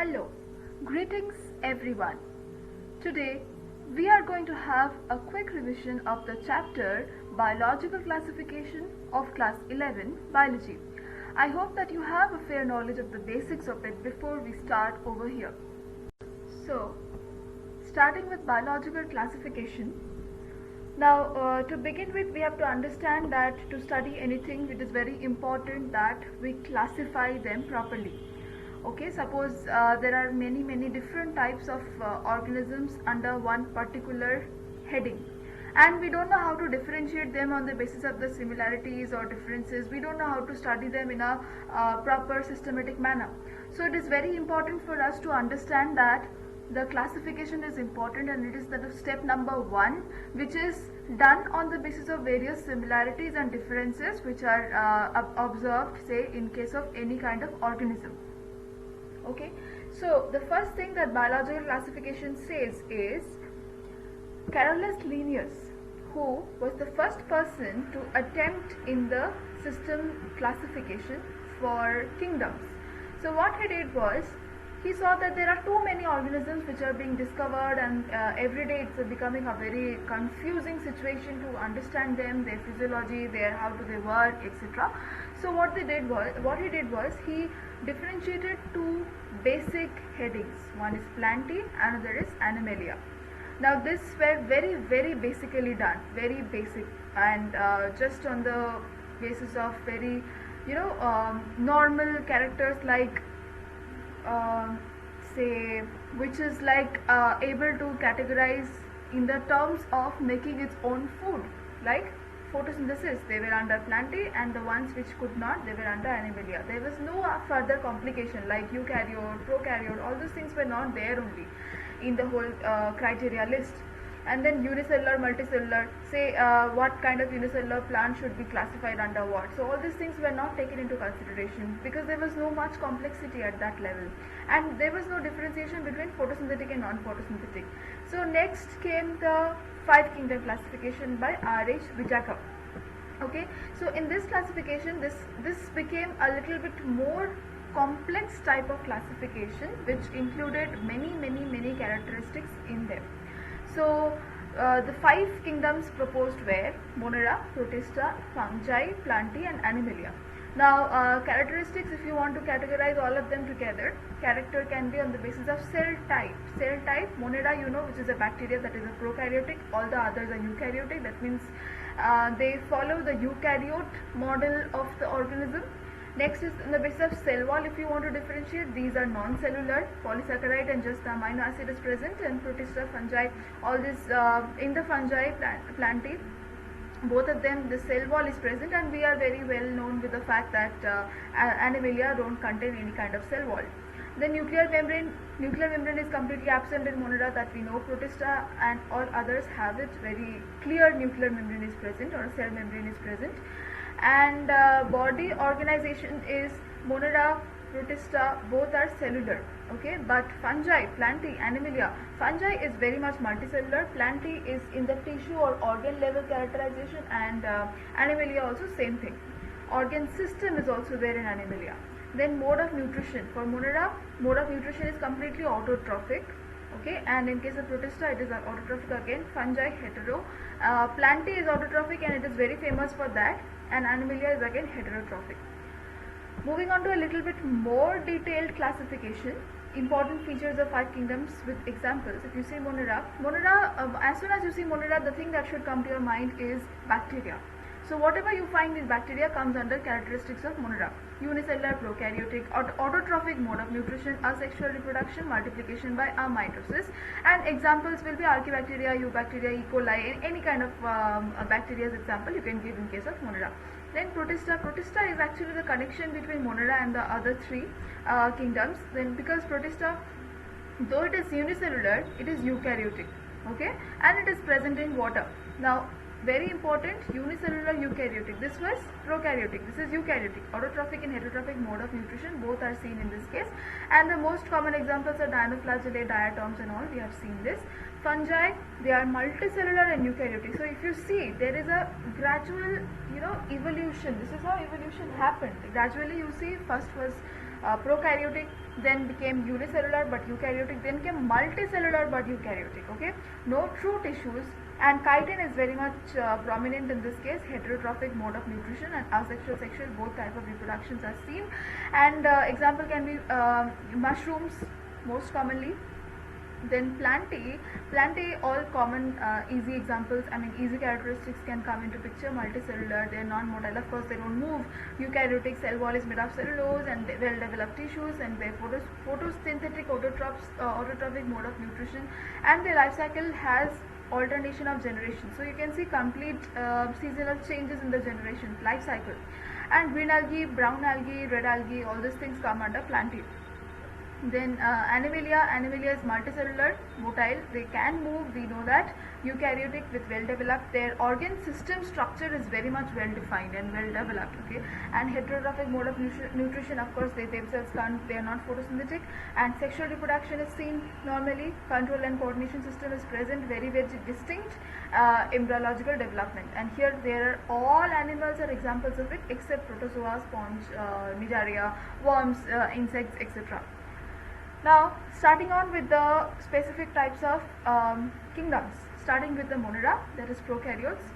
Hello, greetings everyone. Today we are going to have a quick revision of the chapter Biological Classification of Class 11 Biology. I hope that you have a fair knowledge of the basics of it before we start over here. So, starting with biological classification. Now, to begin with, we have to understand that to study anything, it is very important that we classify them properly. Okay, suppose there are many different types of organisms under one particular heading, and we don't know how to differentiate them on the basis of the similarities or differences. We don't know how to study them in a proper systematic manner. So it is very important for us to understand that the classification is important, and it is the step number 1, which is done on the basis of various similarities and differences which are observed, say, in case of any kind of organism. Okay, so the first thing that biological classification says is Carolus Linnaeus, who was the first person to attempt in the system classification for kingdoms. So what he did was, he saw that there are too many organisms which are being discovered, and every day it's becoming a very confusing situation to understand them, their physiology, their how do they work, etc. So what he did was he differentiated two basic headings. One is Plantae, another is Animalia. Now this were very basically done, very basic, and just on the basis of very normal characters like say, which is like able to categorize in the terms of making its own food, like photosynthesis. They were under Plantae, and the ones which could not, they were under Animalia. There was no further complication like eukaryote, prokaryote, all those things were not there only in the whole criteria list. And then unicellular, multicellular, say what kind of unicellular plant should be classified under what. So all these things were not taken into consideration because there was no much complexity at that level, and there was no differentiation between photosynthetic and non-photosynthetic. So next came the 5 kingdom classification by R.H. Whitaker. Okay, so in this classification, this became a little bit more complex type of classification, which included many characteristics in them. So the 5 kingdoms proposed were Monera, Protista, Fungi, Plantae and Animalia. Now characteristics, if you want to categorize all of them together, character can be on the basis of cell type. Cell type, Monera, which is a bacteria, that is a prokaryotic, all the others are eukaryotic. That means they follow the eukaryote model of the organism. Next is on the basis of cell wall. If you want to differentiate, these are non-cellular, polysaccharide and just the amino acid is present, and Protista, fungi, all this in the fungi, Plantae, both of them the cell wall is present, and we are very well known with the fact that Animalia don't contain any kind of cell wall. The nuclear membrane is completely absent in Monera, that we know. Protista and all others have it, very clear nuclear membrane is present, or cell membrane is present. And body organization is Monera, Protista, both are cellular. Okay, but fungi, Plantae, Animalia, fungi is very much multicellular, Plantae is in the tissue or organ level characterization, and Animalia also same thing. Organ system is also there in Animalia. Then mode of nutrition, for Monera, mode of nutrition is completely autotrophic. Okay, and in case of Protista, it is autotrophic again. Fungi, hetero. Plantae is autotrophic, and it is very famous for that, and Animalia is again heterotrophic. Moving on to a little bit more detailed classification, important features of 5 kingdoms with examples. If you say Monera, as soon as you see Monera, the thing that should come to your mind is bacteria. So whatever you find in bacteria comes under characteristics of Monera. Unicellular, prokaryotic, autotrophic mode of nutrition, asexual reproduction, multiplication by amitosis, and examples will be Archaebacteria, Eubacteria, E. coli, any kind of bacteria's example you can give in case of Monera. Then Protista is actually the connection between Monera and the other 3 kingdoms. Then because Protista, though it is unicellular, it is eukaryotic, okay, and it is present in water. Now very important, unicellular eukaryotic, this was prokaryotic, this is eukaryotic. Autotrophic and heterotrophic mode of nutrition, both are seen in this case, and the most common examples are Dinoflagellae, diatoms and all, we have seen this. Fungi, they are multicellular and eukaryotic. So if you see, there is a gradual evolution. This is how evolution happened. Gradually you see, first was prokaryotic, then became unicellular but eukaryotic, then came multicellular but eukaryotic. Okay, no true tissues, and chitin is very much prominent in this case. Heterotrophic mode of nutrition and asexual sexual, both type of reproductions are seen. And example can be mushrooms most commonly. Then plantae, all common easy examples, I mean easy characteristics can come into picture. Multicellular, they are non-motile, of course they don't move. Eukaryotic, cell wall is made of cellulose and well developed tissues, and their photosynthetic autotrophic mode of nutrition, and their life cycle has alternation of generation. So you can see complete seasonal changes in the generation life cycle. And green algae, brown algae, red algae, all these things come under plantae. Then Animalia is multicellular, motile, they can move, we know that. Eukaryotic with well developed, their organ system structure is very much well defined and well developed. Okay, and heterotrophic mode of nutrition, of course they themselves can't, they are not photosynthetic. And sexual reproduction is seen normally. Control and coordination system is present, very distinct. Embryological development, and here there are all animals are examples of it except protozoa, sponge, Nidaria, worms, insects, etc. Now starting on with the specific types of kingdoms, starting with the Monera, that is prokaryotes.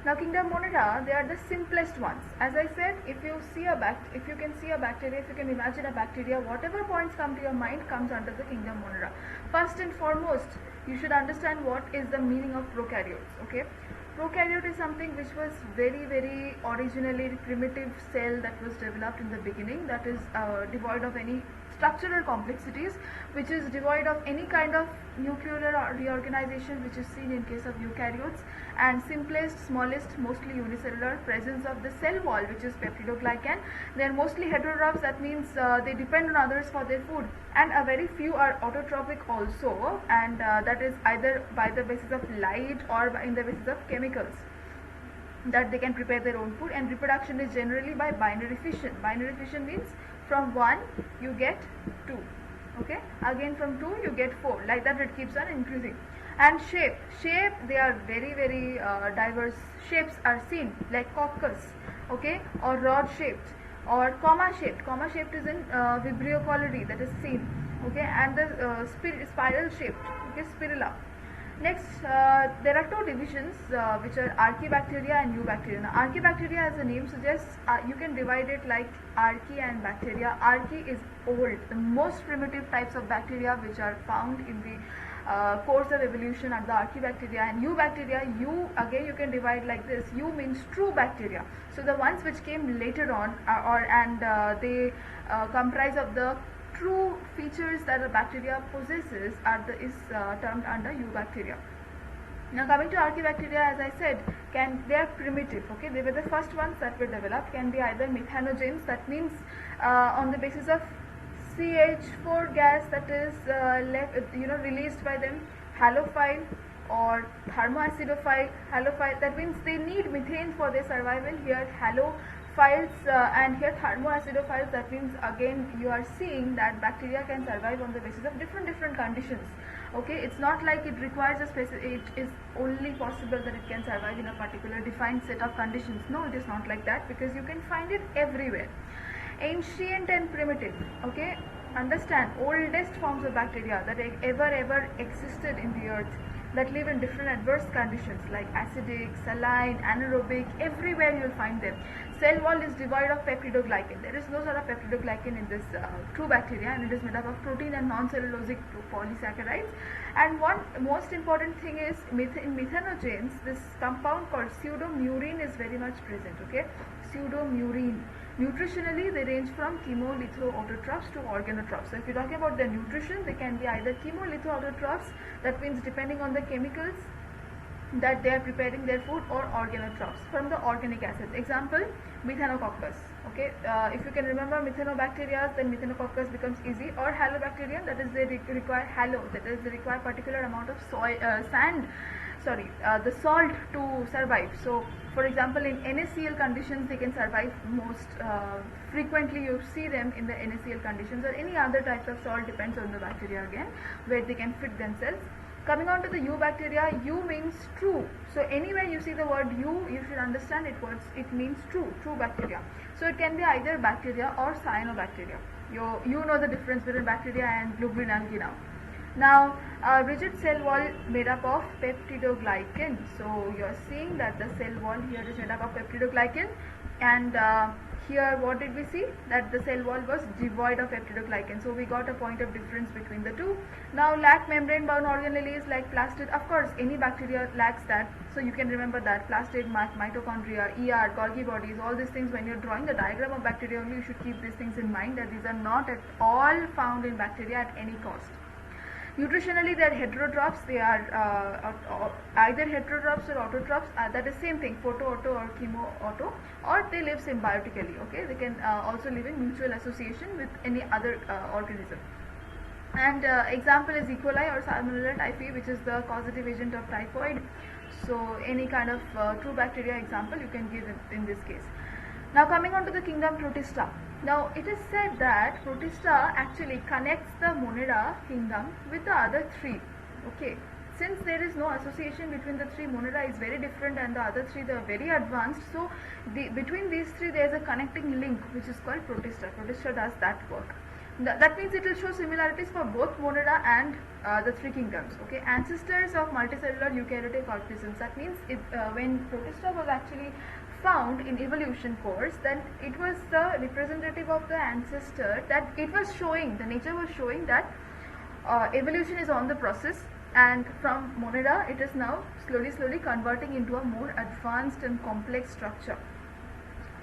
Now kingdom Monera, they are the simplest ones. As I said, if you can see a bacteria, if you can imagine a bacteria, whatever points come to your mind comes under the kingdom Monera. First and foremost, you should understand what is the meaning of prokaryotes. Okay, prokaryote is something which was very originally primitive cell that was developed in the beginning, that is devoid of any structural complexities, which is devoid of any kind of nuclear reorganization which is seen in case of eukaryotes, and simplest, smallest, mostly unicellular, presence of the cell wall which is peptidoglycan. They are mostly heterotrophs, that means they depend on others for their food, and a very few are autotrophic also, and that is either by the basis of light or in the basis of chemicals, that they can prepare their own food. And reproduction is generally by binary fission. Binary fission means from 1 you get 2, okay, again from 2 you get 4, like that it keeps on increasing. And shape, they are very diverse shapes are seen, like coccus, okay, or rod shaped, or comma shaped is in Vibrio cholerae, that is seen, okay, and the spiral shaped, okay, spirilla. Next, there are two divisions which are Archaebacteria and Eubacteria. Now, Archaebacteria, as the name suggests, you can divide it like archae and bacteria. Archae is old, the most primitive types of bacteria which are found in the course of evolution are the Archaebacteria. And Eubacteria, again you can divide like this. Eu means true bacteria. So the ones which came later on they comprise of the true features that a bacteria possesses is termed under Eubacteria. Now coming to Archaebacteria, as I said, they are primitive, okay, they were the first ones that were developed, can be either methanogens, that means on the basis of CH4 gas that is released by them, halophile or thermoacidophile. Halophile, that means they need methane for their survival. Here halophiles and here thermoacidophiles, that means again you are seeing that bacteria can survive on the basis of different conditions. Okay, it's not like it requires a specific, it is only possible that it can survive in a particular defined set of conditions. No, it is not like that, because you can find it everywhere. Ancient and primitive, okay, understand, oldest forms of bacteria that ever existed in the earth, that live in different adverse conditions like acidic, saline, anaerobic, everywhere you will find them. Cell wall is devoid of peptidoglycan. There is no sort of peptidoglycan in this true bacteria, and it is made up of protein and non-cellulosic polysaccharides. And one most important thing is in methanogens, this compound called pseudomurine is very much present, okay, pseudomurine. Nutritionally, they range from chemolithoautotrophs to organotrophs. So if you're talking about their nutrition, they can be either chemolithoautotrophs, that means depending on the chemicals that they are preparing their food, or organotrophs from the organic acids. Example, methanococcus, okay, if you can remember methanobacteria, then methanococcus becomes easy. Or halobacterium, that is they require halo, that is they require particular amount of the salt to survive. So for example, in NaCl conditions they can survive most frequently. You see them in the NaCl conditions, or any other types of salt, depends on the bacteria again, where they can fit themselves. Coming on to the Eubacteria, Eu means true. So anywhere you see the word Eu, you should understand it means true bacteria. So it can be either bacteria or cyanobacteria. You know the difference between bacteria and blue-green algae now. Now, a rigid cell wall made up of peptidoglycan. So you're seeing that the cell wall here is made up of peptidoglycan, and here what did we see? That the cell wall was devoid of peptidoglycan. So we got a point of difference between the two. Now, lack membrane-bound organelles like plastid. Of course, any bacteria lacks that. So you can remember that plastid, mitochondria, ER, Golgi bodies, all these things. When you're drawing the diagram of bacteria, only you should keep these things in mind, that these are not at all found in bacteria at any cost. Nutritionally, they are heterotrophs. They are either heterotrophs or autotrophs. That is same thing, photo-auto or chemo-auto, or they live symbiotically. Okay, they can also live in mutual association with any other organism. And example is E. coli or Salmonella typhi, which is the causative agent of typhoid. So any kind of true bacteria example you can give in this case. Now coming on to the kingdom Protista. Now it is said that Protista actually connects the Monera kingdom with the other three. Okay, since there is no association between the three, Monera is very different and the other three they are very advanced. So between these three there is a connecting link which is called Protista. Protista does that work. That means it will show similarities for both Monera and the three kingdoms. Okay, ancestors of multicellular eukaryotic organisms. That means when Protista was actually found in evolution course, then it was the representative of the ancestor, that it was showing, the nature was showing that evolution is on the process, and from Monera it is now slowly converting into a more advanced and complex structure.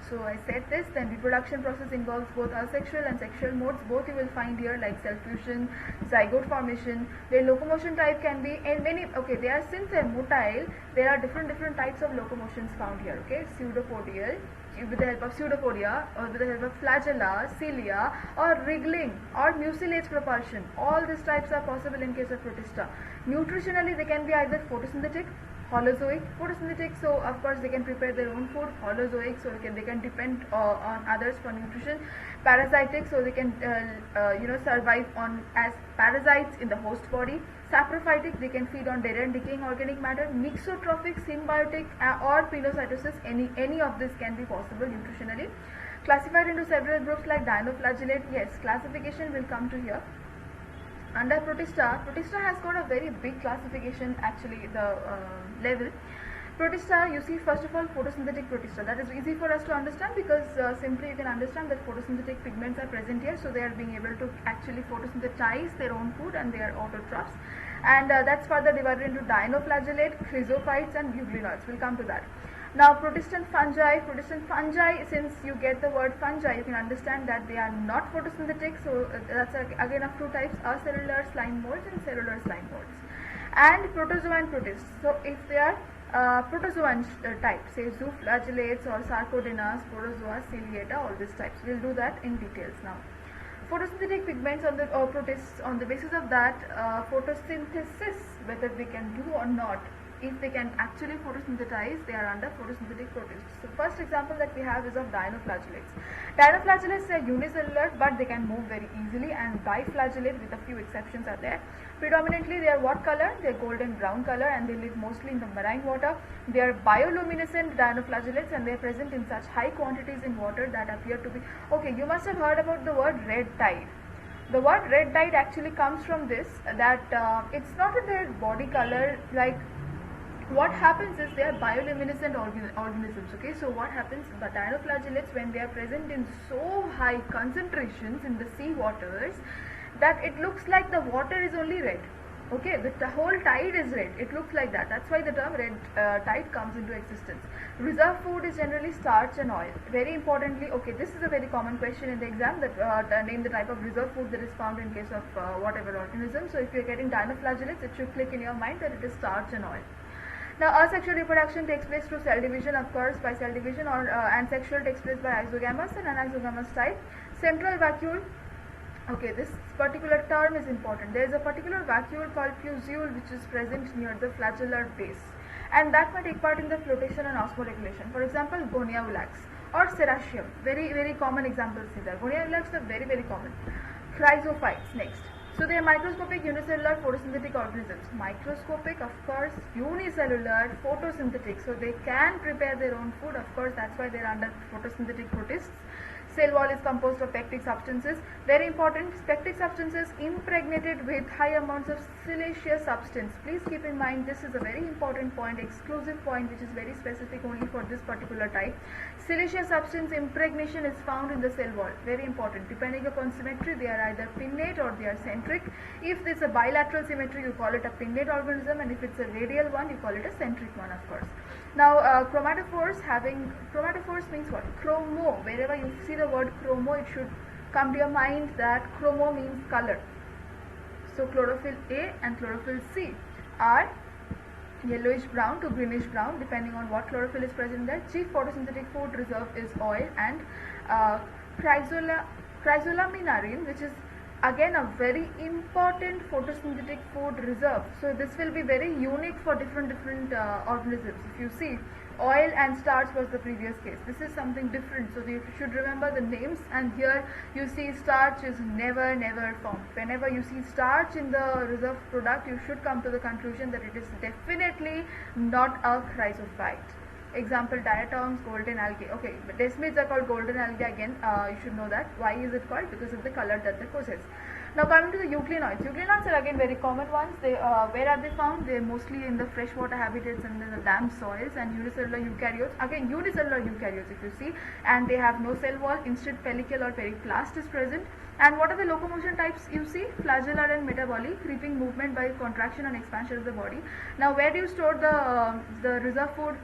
So I said this, then reproduction process involves both asexual and sexual modes. Both you will find here, like cell fusion, zygote formation. Their locomotion type can be, and many, okay, they are, since they are motile, there are different types of locomotions found here. Okay, pseudopodial, with the help of pseudopodia, or with the help of flagella, cilia, or wriggling, or mucilage propulsion. All these types are possible in case of Protista. Nutritionally, they can be either photosynthetic, holozoic, photosynthetic, so of course they can prepare their own food. Holozoic, so they can depend on others for nutrition. Parasitic, so they can survive on as parasites in the host body. Saprophytic, they can feed on dead and decaying organic matter. Mixotrophic, symbiotic, or pinocytosis, any of this can be possible nutritionally. Classified into several groups like dinoflagellate. Yes, classification will come to here. Under Protista, Protista has got a very big classification, actually the level. Protista, you see, first of all, photosynthetic Protista. That is easy for us to understand because simply you can understand that photosynthetic pigments are present here, so they are being able to actually photosynthetize their own food and they are autotrophs. And that's further divided into dinoflagellate, chrysophytes, and euglenoids. We'll come to that. Now, Protestant fungi, since you get the word fungi, you can understand that they are not photosynthetic. So that's again of two types: acellular slime molds and cellular slime molds. And protozoa and protists. So if they are protozoan type, say zooflagellates or sarcodenas, protozoa, ciliata, all these types. We'll do that in details now. Photosynthetic pigments on the protists, on the basis of that photosynthesis, whether they can do or not, if they can actually photosynthesize, they are under photosynthetic protists. So first example that we have is of dinoflagellates. Dinoflagellates are unicellular, but they can move very easily, and biflagellate, with a few exceptions, are there. Predominantly they are what color? They are golden brown color, and they live mostly in the marine water. They are bioluminescent dinoflagellates, and they are present in such high quantities in water that appear to be, okay, you must have heard about the word red tide. The word red tide actually comes from this, that it's not their body color, like what happens is they are bioluminescent organisms. Okay, so what happens, the dinoflagellates, when they are present in so high concentrations in the sea waters, that it looks like the water is only red. Okay, the whole tide is red, it looks like that. That's why the term red tide comes into existence. Reserve food is generally starch and oil. Very importantly, okay, this is a very common question in the exam, that name the type of reserve food that is found in case of whatever organism. So if you are getting dinoflagellates, it should click in your mind that it is starch and oil. Now, asexual reproduction takes place through cell division, of course, by cell division, or and sexual takes place by isogamous and anisogamous type. Central vacuole. Okay, this particular term is important. There is a particular vacuole called fusule which is present near the flagellar base, and that may take part in the flotation and osmoregulation. For example, Goniaulax or Serratium. Very common examples see there. Goniaulax are very common. Chrysophytes next. So they are microscopic unicellular photosynthetic organisms. Microscopic, of course, unicellular photosynthetic. So they can prepare their own food. Of course, that's why they are under photosynthetic protists. Cell wall is composed of pectic substances. Very important, pectic substances impregnated with high amounts of siliceous substance. Please keep in mind, this is a very important point, exclusive point, which is very specific only for this particular type. Siliceous substance impregnation is found in the cell wall. Very important. Depending upon symmetry, they are either pinnate or they are centric. If it's a bilateral symmetry, you call it a pinnate organism, and if it's a radial one, you call it a centric one, of course. Now, chromatophores means what? Chromo. Wherever you see the word chromo, it should come to your mind that chromo means color. So, chlorophyll A and chlorophyll C are yellowish brown to greenish brown depending on what chlorophyll is present there. Chief photosynthetic food reserve is oil, and chrysolaminarin, which is again a very important photosynthetic food reserve. So this will be very unique for different organisms. If you see, oil and starch was the previous case. This is something different, so you should remember the names. And here you see starch is never formed. Whenever you see starch in the reserve product, you should come to the conclusion that it is definitely not a chrysophyte. Example, diatoms, golden algae. Okay, but desmids are called golden algae again. You should know that. Why is it called? Because of the color that they possess. Now coming to the euglenoids. Euglenoids are again very common ones. They where are they found? They are mostly in the freshwater habitats and in the damp soils. And unicellular eukaryotes. Again, unicellular eukaryotes if you see, and they have no cell wall. Instead, pellicle or periplast is present. And what are the locomotion types you see? Flagellar and metabolic, creeping movement by contraction and expansion of the body. Now, where do you store the reserve food?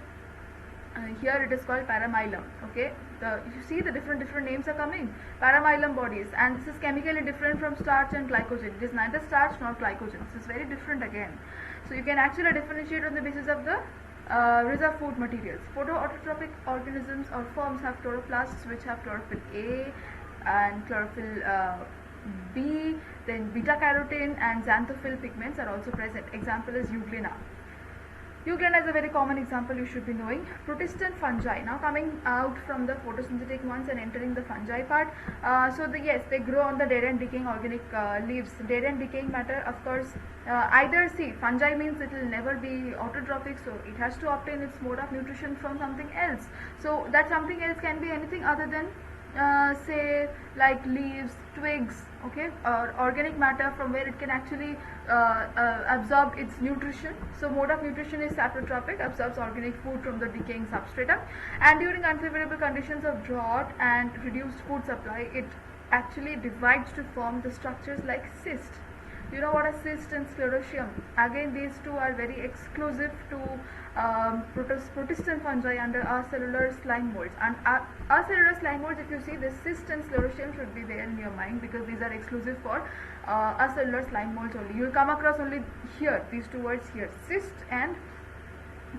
Here it is called paramylum. Okay, you see the different names are coming. Paramylum bodies, and this is chemically different from starch and glycogen. It is neither starch nor glycogen. This is very different again. So you can actually differentiate on the basis of the reserve food materials. Photoautotropic organisms or forms have chloroplasts, which have chlorophyll A and chlorophyll B. Then beta carotene and xanthophyll pigments are also present. Example is euglena. Euglena is a very common example you should be knowing. Protestant fungi. Now coming out from the photosynthetic ones and entering the fungi part. Yes, they grow on the dead and decaying organic leaves. Dead and decaying matter, of course, either see, fungi means it will never be autotrophic, so it has to obtain its mode of nutrition from something else. So that something else can be anything other than say like leaves, twigs, okay, or organic matter from where it can actually absorb its nutrition. So mode of nutrition is saprotropic, absorbs organic food from the decaying substrata, and during unfavorable conditions of drought and reduced food supply, it actually divides to form the structures like cyst. You know what a cyst and sclerotium? Again, these two are very exclusive to protestant fungi under acellular slime molds. And acellular slime molds, if you see, the cyst and sclerotium should be there in your mind, because these are exclusive for acellular slime molds only. You will come across only here, these two words here, cyst and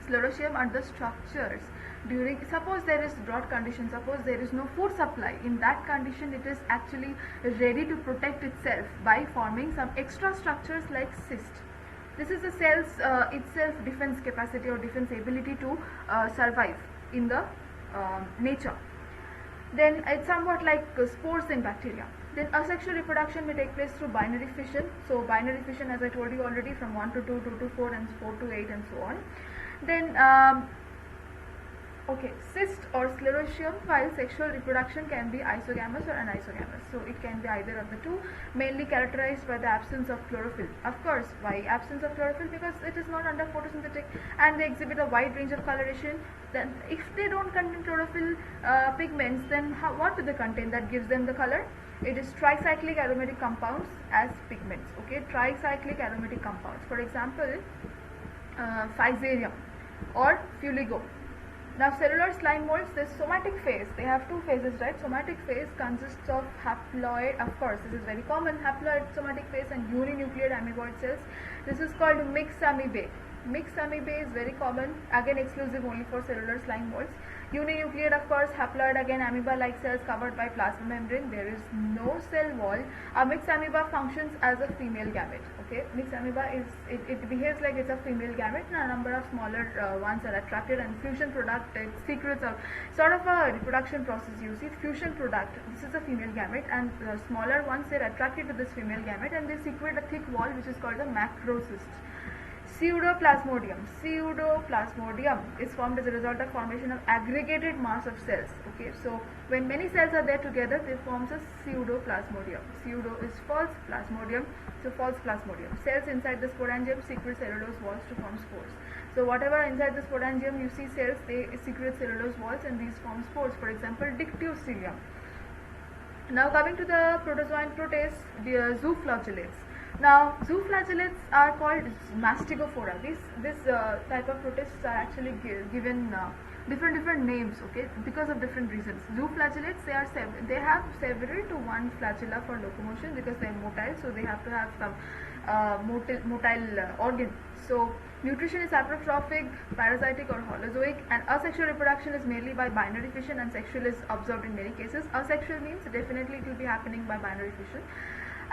sclerotium are the structures. During, suppose there is drought condition, suppose there is no food supply, in that condition it is actually ready to protect itself by forming some extra structures like cyst. This is the cell's itself defense capacity or defense ability to survive in the nature. Then it's somewhat like spores in bacteria. Then asexual reproduction may take place through binary fission. So binary fission, as I told you already, from 1 to 2, 2 to 4, and 4 to 8, and so on. Then okay, cyst or sclerotium, while sexual reproduction can be isogamous or anisogamous. So it can be either of the two, mainly characterized by the absence of chlorophyll. Of course, why absence of chlorophyll? Because it is not under photosynthetic and they exhibit a wide range of coloration. Then if they don't contain chlorophyll pigments, then what do they contain that gives them the color? It is tricyclic aromatic compounds as pigments. Okay, tricyclic aromatic compounds. For example, Physarum or Fuligo. Now cellular slime molds, the somatic phase, they have two phases, right? Somatic phase consists of haploid, of course this is very common, haploid somatic phase and uninucleate amoeboid cells. This is called mixed amoebae. Mixed amoebae is very common, again exclusive only for cellular slime molds. Uninucleate, of course, haploid, again amoeba-like cells covered by plasma membrane. There is no cell wall. A mixed amoeba functions as a female gamete. Okay, mixed amoeba is it behaves like it's a female gamete, and a number of smaller ones are attracted, and fusion product, it secretes a sort of a reproduction process. You see, fusion product. This is a female gamete, and the smaller ones, they're attracted to this female gamete, and they secrete a thick wall which is called a macrocyst. Pseudoplasmodium. Pseudoplasmodium is formed as a result of formation of aggregated mass of cells. Okay, so when many cells are there together, they forms a pseudoplasmodium. Pseudo is false, plasmodium, so false plasmodium. Cells inside the sporangium secrete cellulose walls to form spores. So whatever inside the sporangium you see cells, they secrete cellulose walls and these form spores. For example, dictyostelium. Now coming to the protozoa and protists, the zooflagellates. Now zooflagellates are called mastigophora. This type of protists are actually given different names, okay, because of different reasons. Zooflagellates, they have several to one flagella for locomotion because they are motile, so they have to have some motile organ. So nutrition is saprotrophic, parasitic or holozoic, and asexual reproduction is mainly by binary fission, and sexual is observed in many cases. Asexual means definitely it will be happening by binary fission.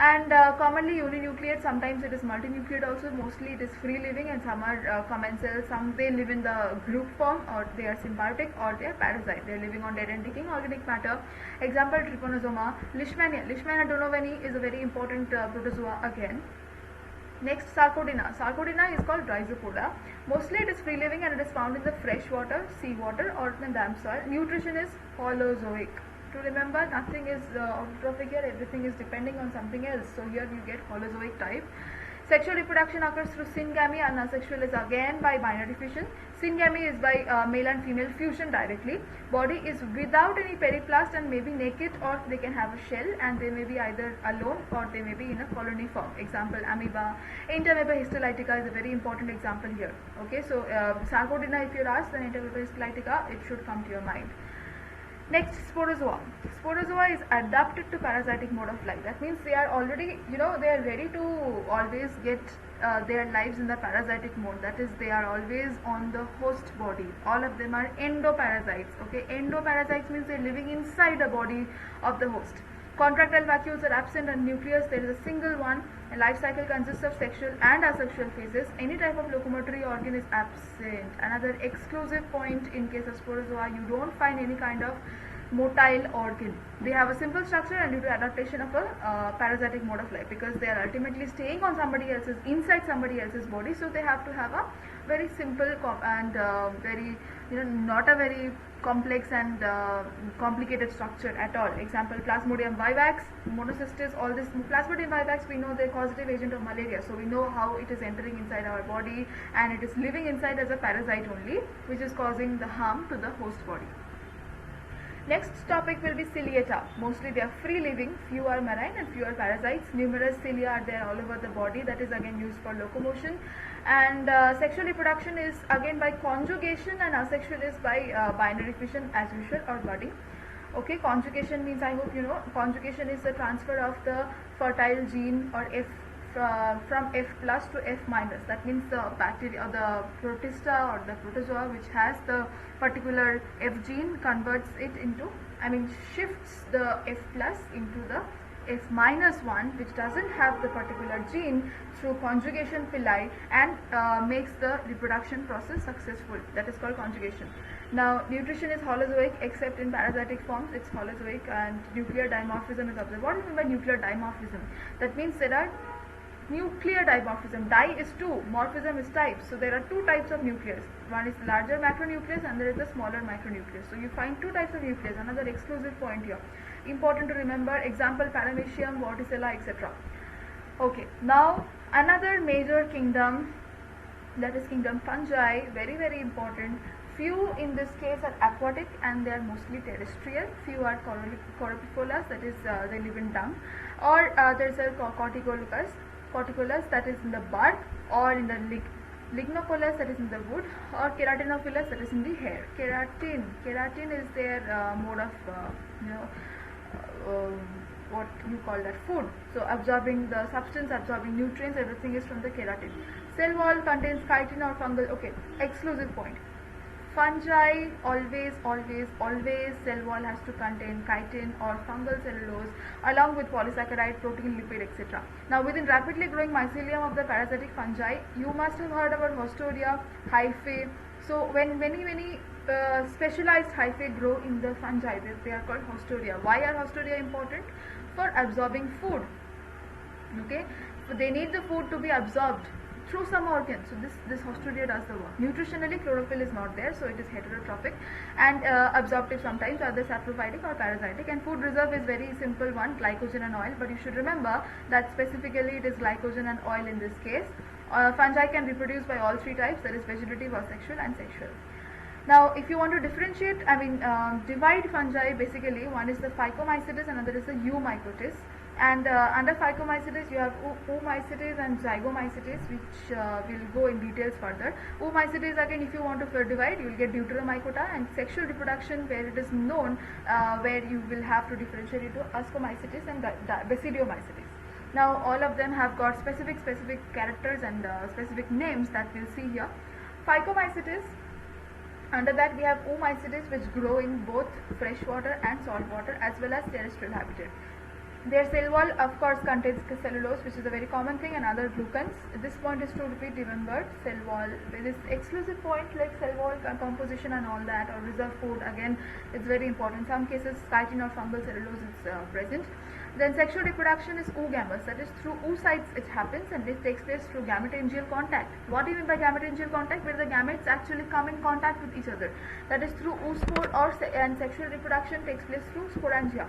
And commonly uninucleate, sometimes it is multinucleate also. Mostly it is free living, and some are commensal, some they live in the group form, or they are symbiotic, or they are parasite. They are living on dead and decaying organic matter. Example, Trypanosoma. Leishmania. Leishmania donovani is a very important protozoa again. Next, Sarcodina. Sarcodina is called Rhizopoda. Mostly it is free living and it is found in the fresh water, sea water, or in the damp soil. Nutrition is holozoic. To remember, nothing is autotrophic here, everything is depending on something else. So here you get holozoic type. Sexual reproduction occurs through syngamy, and asexual is again by binary fission. Syngamy is by male and female fusion directly. Body is without any periplast and may be naked, or they can have a shell, and they may be either alone or they may be in a colony form. Example, amoeba. Entamoeba histolytica is a very important example here. Okay, so Sarcodina, if you're asked, then Entamoeba histolytica, it should come to your mind. Next, sporozoa. Sporozoa is adapted to parasitic mode of life. That means they are already, they are ready to always get their lives in the parasitic mode. That is, they are always on the host body. All of them are endoparasites. Okay, endoparasites means they are living inside the body of the host. Contractile vacuoles are absent, and nucleus there is a single one. A life cycle consists of sexual and asexual phases. Any type of locomotory organ is absent. Another exclusive point in case of sporozoa, you don't find any kind of motile organ. They have a simple structure, and due to adaptation of a parasitic mode of life, because they are ultimately staying on somebody else's, inside somebody else's body, so they have to have a very simple and very, not a very complex and complicated structure at all. Example, Plasmodium vivax, monocystis, all this. Plasmodium vivax, we know the causative agent of malaria, so we know how it is entering inside our body, and it is living inside as a parasite only, which is causing the harm to the host body. Next topic will be ciliata. Mostly they are free living, few are marine and few are parasites. Numerous cilia are there all over the body, that is again used for locomotion. And sexual reproduction is again by conjugation, and asexual is by binary fission as usual, or budding. Okay, conjugation means, I hope you know, conjugation is the transfer of the fertile gene or F from F plus to F minus. That means the bacteria or the protista or the protozoa which has the particular F gene converts it into, shifts the F plus into the F minus one, which doesn't have the particular gene, through conjugation pili, and makes the reproduction process successful. That is called conjugation. Now, nutrition is holozoic, except in parasitic forms it's holozoic, and nuclear dimorphism is observed. What do you mean by nuclear dimorphism? That means there are nuclear dimorphism. Di is two, morphism is type. So there are two types of nucleus. One is larger macronucleus, and there is the smaller micronucleus. So you find two types of nucleus. Another exclusive point here. Important to remember. Example, Paramecium, Vorticella, etc. Okay. Now another major kingdom, that is kingdom fungi. Very very important. Few in this case are aquatic, and they are mostly terrestrial. Few are Coryphifolus, that is they live in dung, or there is a Corticolus, that is in the bark, or in the Lignocoelus, that is in the wood, or Keratinophilus, that is in the hair. Keratin is their mode of what you call that, food. So absorbing the substance, absorbing nutrients, everything is from the keratin. Cell wall contains chitin or fungal. Okay, exclusive point. Fungi, always cell wall has to contain chitin or fungal cellulose, along with polysaccharide, protein, lipid, etc. Now within rapidly growing mycelium of the parasitic fungi, you must have heard about Haustoria, hyphae. So when many specialized hyphae grow in the fungi, they are called Haustoria. Why are Haustoria important? For absorbing food. Okay, so they need the food to be absorbed through some organ. So this Hostodia does the work. Nutritionally, chlorophyll is not there, so it is heterotrophic and absorptive sometimes, either saprophytic or parasitic. And food reserve is very simple one, glycogen and oil. But you should remember that specifically it is glycogen and oil in this case. Fungi can reproduce by all three types, that is vegetative, asexual and sexual. Now, if you want to differentiate, divide fungi, basically one is the Phycomycetes, another is the Eumycotis. And under Phycomycetes, you have Oomycetes and Zygomycetes, which will go in details further. Oomycetes, again, if you want to divide, you will get Deuteromycota, and sexual reproduction, where it is known, where you will have to differentiate into Ascomycetes and Basidiomycetes. Now, all of them have got specific characters and specific names that we'll see here. Phycomycetes. Under that we have Oomycetes, which grow in both freshwater and saltwater as well as terrestrial habitat. Their cell wall, of course, contains cellulose, which is a very common thing, and other glucans. This point is to be remembered. Cell wall, this exclusive point like cell wall composition and all that, or reserve food, again, it's very important. In some cases, chitin or fungal cellulose is present. Then sexual reproduction is oogamous, that is through oocytes it happens, and this takes place through gametangial contact. What do you mean by gametangial contact? Where the gametes actually come in contact with each other. That is through oospore, and sexual reproduction takes place through sporangia.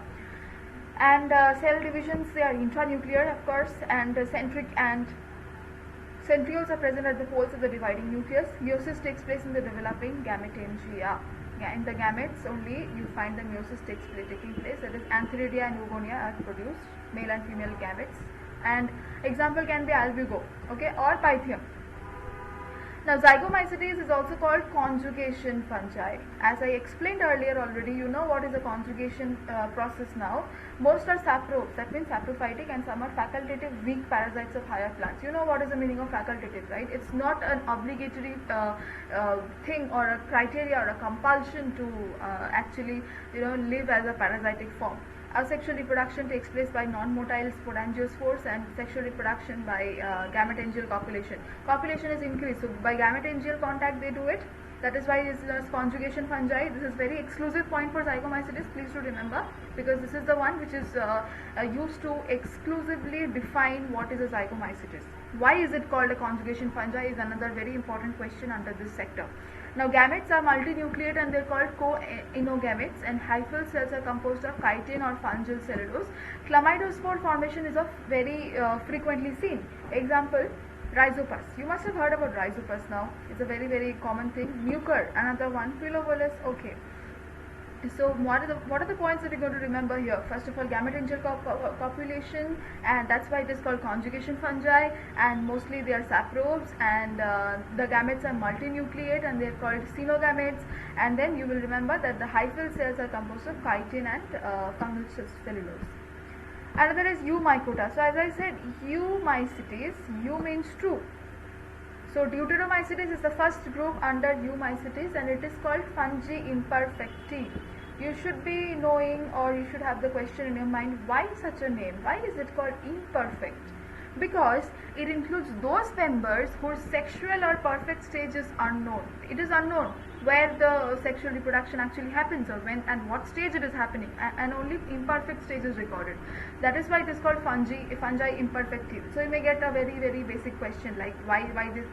And cell divisions, they are intranuclear, of course, and centric and centrioles are present at the poles of the dividing nucleus. Meiosis takes place in the developing gametangia. In the gametes only you find the meiosis taking place, that is Antheridia and Oogonia are produced, male and female gametes. And example can be albugo, okay, or pythium. Now, Zygomycetes is also called conjugation fungi. As I explained earlier already, you know what is a conjugation process now. Most are saprobes, that means saprophytic, and some are facultative weak parasites of higher plants. You know what is the meaning of facultative, right? It's not an obligatory thing or a criteria or a compulsion to actually, live as a parasitic form. Asexual reproduction takes place by non-motile sporangiospores, and sexual reproduction by gametangial copulation. Copulation is increased, so by gametangial contact they do it. That is why it is conjugation fungi. This is very exclusive point for Zygomycetes, please do remember, because this is the one which is used to exclusively define what is a Zygomycetes. Why is it called a conjugation fungi is another very important question under this sector. Now, gametes are multinucleate and they are called co-inogametes, and hyphal cells are composed of chitin or fungal cellulose. Chlamydospore formation is very frequently seen. Example, Rhizopus. You must have heard about Rhizopus now. It's a very common thing. Mucor, another one. Pilobolus, okay. So what are the points that you're going to remember here? First of all, gametangial copulation, and that's why it is called conjugation fungi, and mostly they are saprobes, and the gametes are multinucleate and they are called cenogametes. And then you will remember that the hyphal cells are composed of chitin and fungal cellulose. Another is Eumycota. So as I said, Eumycetes, U means true. So Deuteromycetes is the first group under Eumycetes, and it is called Fungi imperfecti. You should be knowing, or you should have the question in your mind, why such a name? Why is it called imperfect? Because it includes those members whose sexual or perfect stage is unknown. It is unknown where the sexual reproduction actually happens, or when and what stage it is happening, and only imperfect stage is recorded. That is why it is called fungi imperfecti. So you may get a very basic question like why this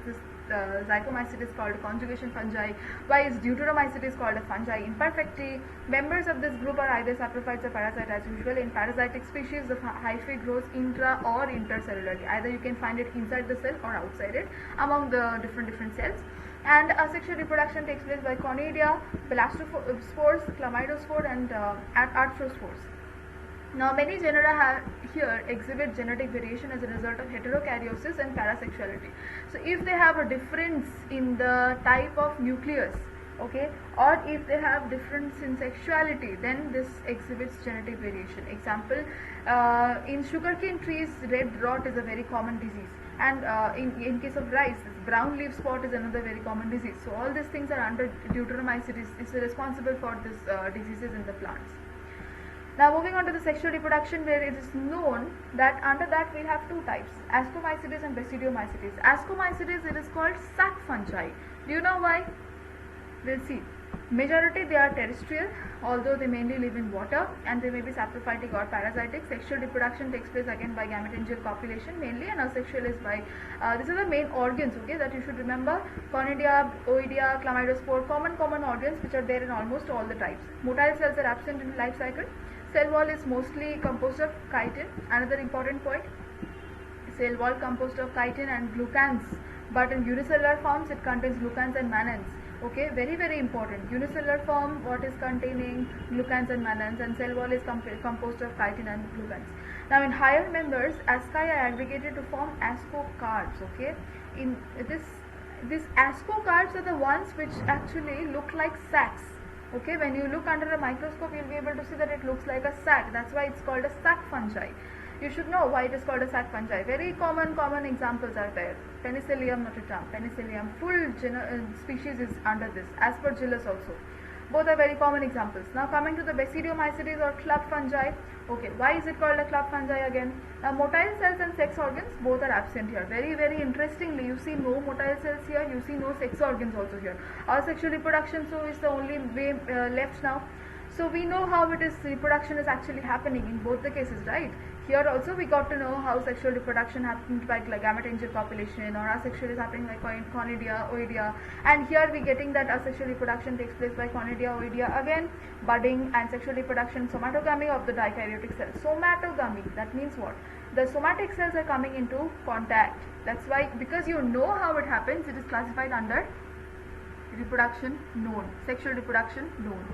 Zygomycetes called a conjugation fungi, why is Deuteromycetes called a fungi imperfecti. Members of this group are either saprophytes or parasite as usual. In parasitic species, the hyphae grows intra or intercellularly. Either you can find it inside the cell or outside it among the different cells. And asexual reproduction takes place by conidia, blastospores, chlamydospore, and arthrospores. Now, many genera here exhibit genetic variation as a result of heterokaryosis and parasexuality. So, if they have a difference in the type of nucleus, okay, or if they have difference in sexuality, then this exhibits genetic variation. Example, in sugarcane trees, red rot is a very common disease, and in case of rice, brown leaf spot is another very common disease. So all these things are under Deuteromycetes, is responsible for this diseases in the plants. Now moving on to the sexual reproduction, where it is known that under that we have two types, Ascomycetes and Basidiomycetes. Ascomycetes, it is called sac fungi. Do you know why? We'll see. Majority they are terrestrial, although they mainly live in water, and they may be saprophytic or parasitic. Sexual reproduction takes place again by gametangial copulation mainly, and asexual is by these are the main organs, okay, that you should remember: conidia, oidea, chlamydospore, common organs which are there in almost all the types. Motile cells are absent in life cycle. Cell wall is mostly composed of chitin. Another important point: cell wall composed of chitin and glucans, but in unicellular forms it contains glucans and mannans. Okay, very important. Unicellular form, what is containing glucans and mannans, and cell wall is composed of chitin and glucans. Now in higher members, asci are aggregated to form ascocarps. Okay, in these ascocarps are the ones which actually look like sacs. Okay, when you look under a microscope, you'll be able to see that it looks like a sac. That's why it's called a sac fungi. You should know why it is called a sac fungi. Very common examples are there. Penicillium notatum, Penicillium, full species is under this. Aspergillus also. Both are very common examples. Now coming to the Basidiomycetes or club fungi. Okay, why is it called a club fungi again? Now motile cells and sex organs both are absent here. Very interestingly, you see no motile cells here, you see no sex organs also here. Our sexual reproduction so is the only way left now. So we know how it is reproduction is actually happening in both the cases, right? Here also we got to know how sexual reproduction happens by gametangial copulation, or asexual is happening by conidia, oidea, and here we getting that asexual reproduction takes place by conidia, oidea, again budding, and sexual reproduction somatogamy of the dikaryotic cell. Somatogamy, that means what? The somatic cells are coming into contact. That's why, because you know how it happens, it is classified under reproduction known, sexual reproduction known.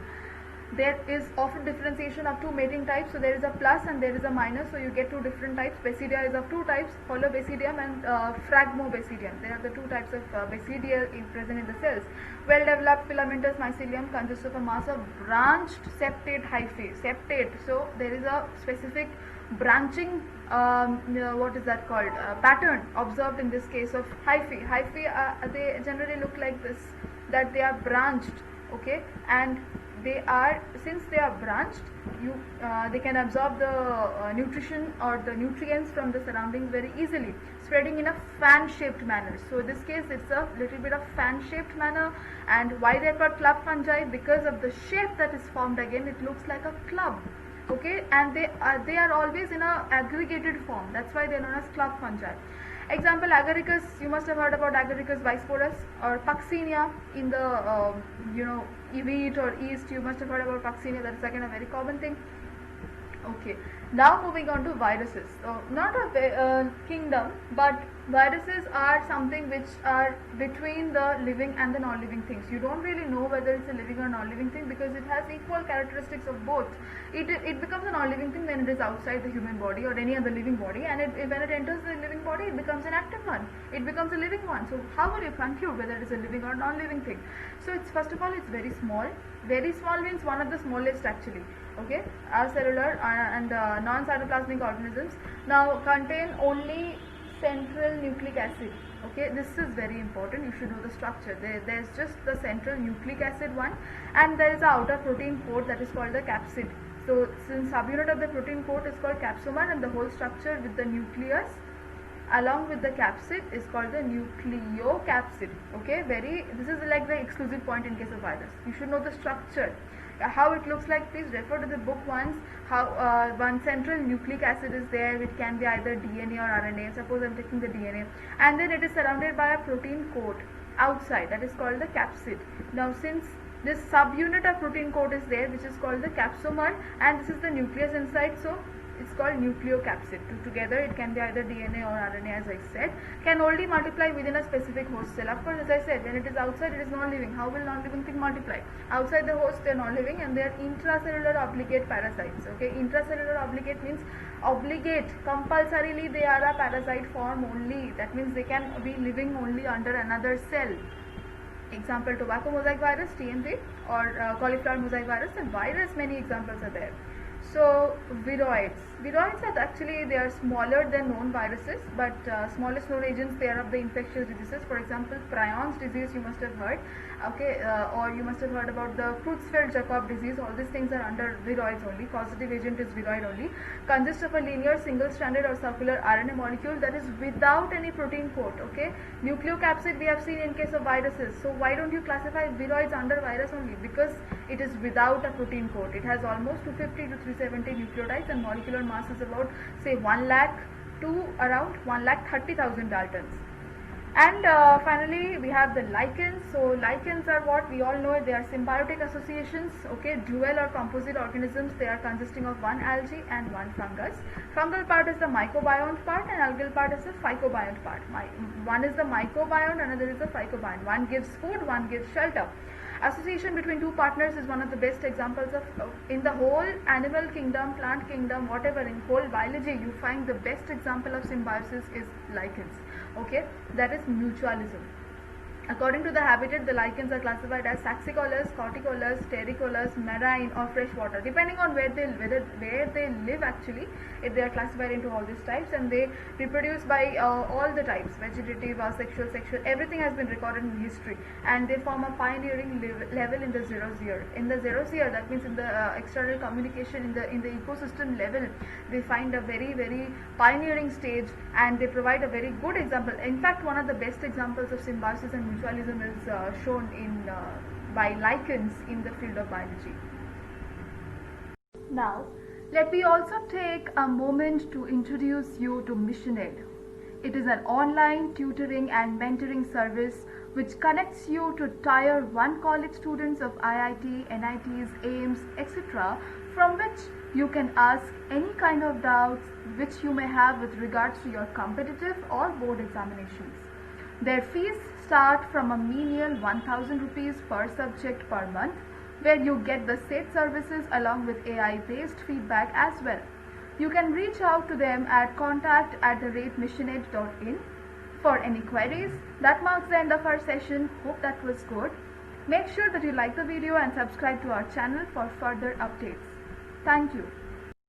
There is often differentiation of two mating types, so there is a plus and there is a minus, so you get two different types. Basidia is of two types, Holobasidium and Phragmobasidium. There are the two types of basidia present in the cells. Well developed filamentous mycelium consists of a mass of branched septate hyphae. Septate, so there is a specific branching what is that called, pattern observed in this case of hyphae. Hyphae they generally look like this, that they are branched, okay, and they are, since they are branched, they can absorb the nutrition or the nutrients from the surroundings very easily, spreading in a fan shaped manner. So in this case it's a little bit of fan shaped manner. And why they are called club fungi? Because of the shape that is formed, again it looks like a club, okay, and they are always in a aggregated form. That's why they are known as club fungi. Example, agaricus, you must have heard about agaricus bisporus, or puccinia in the wheat or yeast, you must have heard about puccinia. That's again a very common thing. Okay, now moving on to viruses. So not a kingdom, but viruses are something which are between the living and the non-living things. You don't really know whether it's a living or non-living thing because it has equal characteristics of both. It becomes a non-living thing when it is outside the human body or any other living body, and when it enters the living body, it becomes an active one. It becomes a living one. So how will you conclude whether it is a living or non-living thing? So it's, first of all, it's very small. Very small means one of the smallest actually. Okay, acellular and non-cytoplasmic organisms now contain only central nucleic acid. Okay, this is very important. You should know the structure. There's just the central nucleic acid one, and there is an outer protein coat that is called the capsid. So since subunit of the protein coat is called capsomer, and the whole structure with the nucleus along with the capsid is called the nucleocapsid. Okay, this is like the exclusive point in case of virus. You should know the structure. How it looks like, please refer to the book once. How one central nucleic acid is there, which can be either DNA or RNA. Suppose I'm taking the DNA, and then it is surrounded by a protein coat outside that is called the capsid. Now since this subunit of protein coat is there, which is called the capsomer, and this is the nucleus inside, so it's called nucleocapsid. Together it can be either DNA or RNA, as I said, can only multiply within a specific host cell. Of course, as I said, when it is outside, it is non-living. How will non-living thing multiply? Outside the host, they are non-living, and they are intracellular obligate parasites. Okay, intracellular obligate means obligate, compulsorily they are a parasite form only. That means they can be living only under another cell. Example, tobacco mosaic virus, TMV, or cauliflower mosaic virus, and virus, many examples are there. So viroids are actually, they are smaller than known viruses, but smallest known agents, they are of the infectious diseases. For example, Prions disease, you must have heard, okay, or you must have heard about the Creutzfeldt-Jakob disease. All these things are under viroids only. Causative agent is viroid only. Consists of a linear single-stranded or circular RNA molecule that is without any protein coat. Okay, nucleocapsid we have seen in case of viruses. So why don't you classify viroids under virus only? Because it is without a protein coat. It has almost 250 to 370 nucleotides and molecular mass is about, say, 1 lakh to around 1,30,000 Daltons. And finally we have the lichens. So lichens are what we all know, they are symbiotic associations, okay, dual or composite organisms. They are consisting of one algae and one fungus. Fungal part is the mycobiont part and algal part is the phycobiont part. One is the mycobiont, another is the phycobiont. One gives food, one gives shelter. Association between two partners is one of the best examples of, in the whole animal kingdom, plant kingdom, whatever, in whole biology, you find the best example of symbiosis is lichens. Okay, that is mutualism. According to the habitat, the lichens are classified as saxicolous, corticolous, terricolous, marine or freshwater, depending on where they live actually. If they are classified into all these types, and they reproduce by all the types, vegetative, asexual, sexual, everything has been recorded in history, and they form a pioneering level in the xerosphere. In the xerosphere, that means in the external communication, in the ecosystem level, they find a very pioneering stage, and they provide a very good example. In fact, one of the best examples of symbiosis and mutualism is shown in by lichens in the field of biology. Now, let me also take a moment to introduce you to MissionAid. It is an online tutoring and mentoring service which connects you to Tier 1 college students of IIT, NITs, AIMS, etc., from which you can ask any kind of doubts which you may have with regards to your competitive or board examinations. Their fees start from a menial 1000 rupees per subject per month, where you get the said services along with AI-based feedback as well. You can reach out to them at contact@missionaid.in for any queries. That marks the end of our session. Hope that was good. Make sure that you like the video and subscribe to our channel for further updates. Thank you.